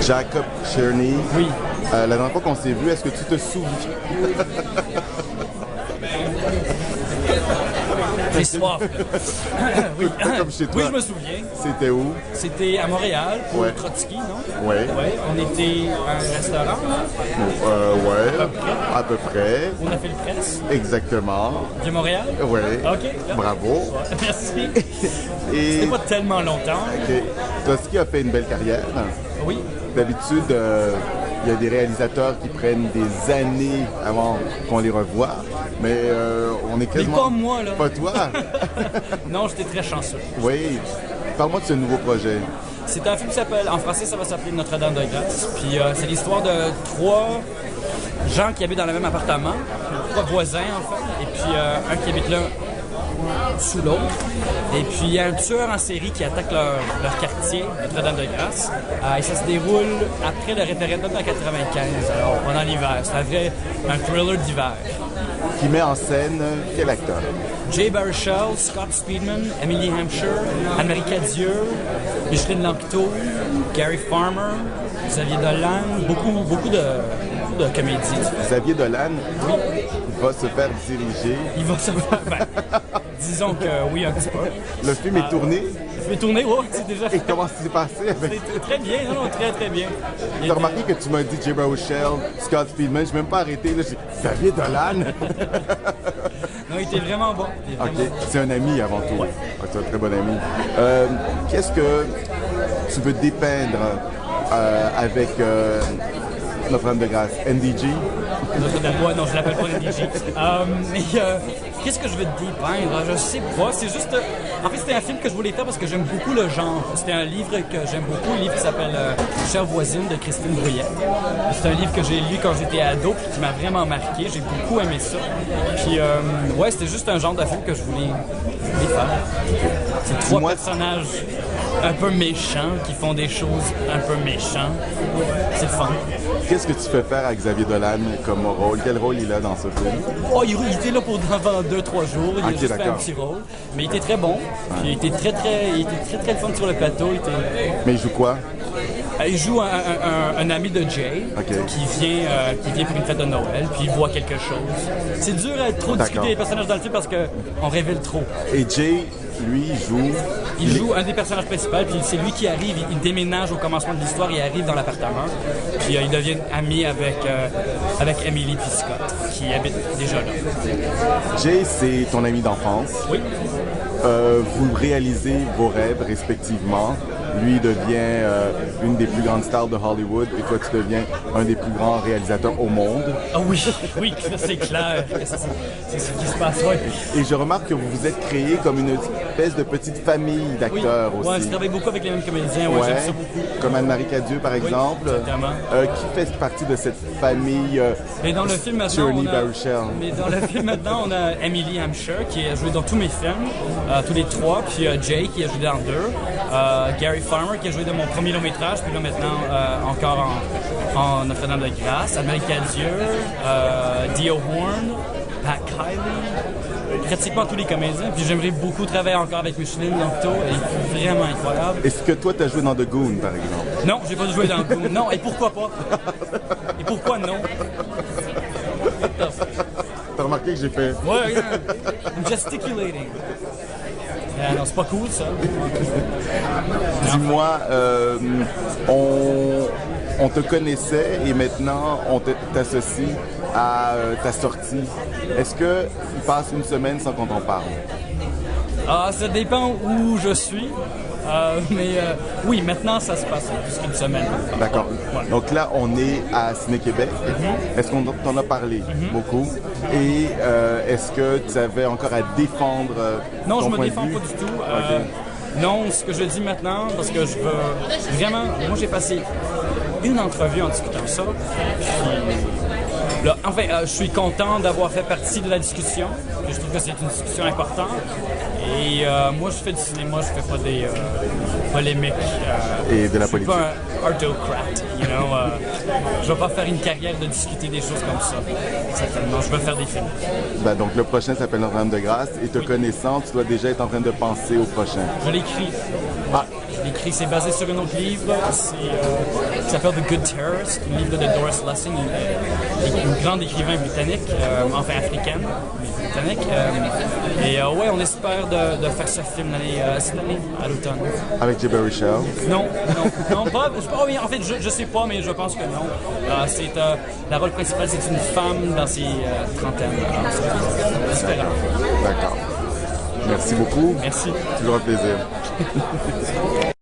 Jacob Cherney. Oui. La dernière fois qu'on s'est vu, est-ce que tu te souviens? J'ai soif. Oui. Comme chez toi. Oui, je me souviens. C'était où? C'était à Montréal pour Ouais. Trotsky, non? Ouais. Ouais. On était à un restaurant, là. Ouais, À peu près. à peu près. On a fait le presse. Exactement. De Montréal? Ouais. OK. Là. Bravo. Ouais, merci. Et C'était pas tellement longtemps. ok. Trotsky a fait une belle carrière. Oui. D'habitude, il y a des réalisateurs qui prennent des années avant qu'on les revoie, mais on est quasiment... Mais pas moi, là. Pas toi? Non, j'étais très chanceux. Oui. Parle-moi de ce nouveau projet. C'est un film qui s'appelle, en français, ça va s'appeler Notre-Dame de Grâce. Puis c'est l'histoire de 3 gens qui habitent dans le même appartement, 3 voisins en fait, et puis un qui habite l'un sous l'autre. Et puis il y a un tueur en série qui attaque leur quartier, Notre-Dame de Grâce. Et ça se déroule après le référendum de 95, alors pendant l'hiver. C'est un thriller d'hiver. Qui met en scène quel acteur? Jay Baruchel, Scott Speedman, Emily Hampshire, Anne-Marie Cadieux, Micheline Lanctot, Gary Farmer, Xavier Dolan, beaucoup de comédies. Xavier Dolan va se faire diriger. Il va se faire. Ben, disons que oui, un petit peu. Le film est tourné. Je vais tourner, ouais, c'est déjà Et fait. comment ça s'est passé avec... C'est très bien, non, très très bien. T'as remarqué que tu m'as dit Jay Baruchel, Scott Speedman, je n'ai même pas arrêté. Là, j'ai Xavier Dolan. Non, il était vraiment bon. Il était Ok, vraiment bon. c'est un ami avant tout. Ouais. Ah, c'est un très bon ami. Qu'est-ce que tu veux dépeindre avec Notre-Dame de Grâce? NDG? Notre-Dame, ouais, non, je l'appelle pas NDG. Mais qu'est-ce que je veux te dépeindre? Je sais pas, c'est juste... en fait, c'était un film que je voulais faire parce que j'aime beaucoup le genre. C'était un livre que j'aime beaucoup, un livre qui s'appelle Chère voisine de Christine Bruyette. C'est un livre que j'ai lu quand j'étais ado puis qui m'a vraiment marqué. J'ai beaucoup aimé ça. Puis, ouais, c'était juste un genre de film que je voulais faire. C'est 3 Dis-moi- personnages un peu méchants qui font des choses un peu méchants. C'est le fun. Qu'est-ce que tu fais faire à Xavier Dolan comme rôle? Quel rôle il a dans ce film? Oh, il était là pendant 2-3 jours, il a Ok, juste fait un d'accord. petit rôle. Mais il était très bon, puis il était très fun sur le plateau. Mais il joue quoi? Il joue un ami de Jay Ok. qui vient pour une fête de Noël, puis il voit quelque chose. C'est dur à trop discuter D'accord. des personnages dans le film parce qu'on révèle trop. Et Jay, lui, joue... Il joue un des personnages principaux, puis c'est lui qui arrive, il déménage au commencement de l'histoire, il arrive dans l'appartement, puis il devient ami avec Emily puis Scott, qui habitent déjà là. Jay, c'est ton ami d'enfance. Oui. Vous réalisez vos rêves respectivement. Lui devient une des plus grandes stars de Hollywood et toi tu deviens un des plus grands réalisateurs au monde. Ah oui, oui, c'est clair. C'est ce qui se passe, oui. Et je remarque que vous vous êtes créé comme une espèce de petite famille Oui, d'acteurs ouais, je aussi. travaille beaucoup avec les mêmes comédiens, ouais, Ouais, j'aime ça beaucoup. comme Anne-Marie Cadieux par exemple, exactement. qui fait partie de cette famille Mais dans le film maintenant, Cherney Baruchel. mais dans le film maintenant, on a Emily Hampshire qui a joué dans tous mes films, tous les 3, puis Jay qui a joué dans 2, Gary Farmer qui a joué dans mon premier long métrage, puis là maintenant encore en Notre-Dame de Grâce, Anne-Marie Cadieux, Dio Horn, Pat Kiley, pratiquement tous les comédiens. Puis j'aimerais beaucoup travailler encore avec Micheline Lanctot, elle est vraiment incroyable. Est-ce que toi tu as joué dans The Goon par exemple? Non, j'ai pas joué dans le coup. Non, et pourquoi pas? Et pourquoi non? T'as remarqué que j'ai fait... Ouais, regarde. I'm gesticulating. Non, c'est pas cool ça. Dis-moi, on te connaissait et maintenant on t'associe à ta sortie. Est-ce qu'il passe une semaine sans qu'on t'en parle? Ah, ça dépend où je suis. Oui, maintenant ça se passe plus qu'une semaine. D'accord. Ouais. Donc là, on est à Ciné Québec. Est-ce qu'on t'en a parlé beaucoup? Et est-ce que tu avais encore à défendre Non, ton je me point de défends vue? pas du tout. Ok. Non, ce que je dis maintenant, parce que je veux vraiment... Moi, j'ai passé une entrevue en discutant ça. Puis, là, enfin, je suis content d'avoir fait partie de la discussion. Je trouve que c'est une discussion importante. Et moi, je fais du cinéma, je fais pas des polémiques. Et de la je suis politique. pas un artocrate, you know. Je vais pas faire une carrière de discuter des choses comme ça. Certainement, je veux faire des films. Ben, donc le prochain s'appelle Notre-Dame de Grâce et te connaissant, tu dois déjà être en train de penser au prochain. Je l'écris. Ah, C'est basé sur un autre livre qui s'appelle The Good Terrorist, un livre de Doris Lessing, une grande écrivain britannique, enfin africaine, mais britannique. Ouais, on espère de faire ce film cette année, à l'automne. Avec Jay Baruchel? Non, pas. En fait, je sais pas, mais je pense que non. La rôle principale, c'est une femme dans ses trentaines. C'est différent. D'accord. Merci beaucoup. Merci. Toujours un plaisir.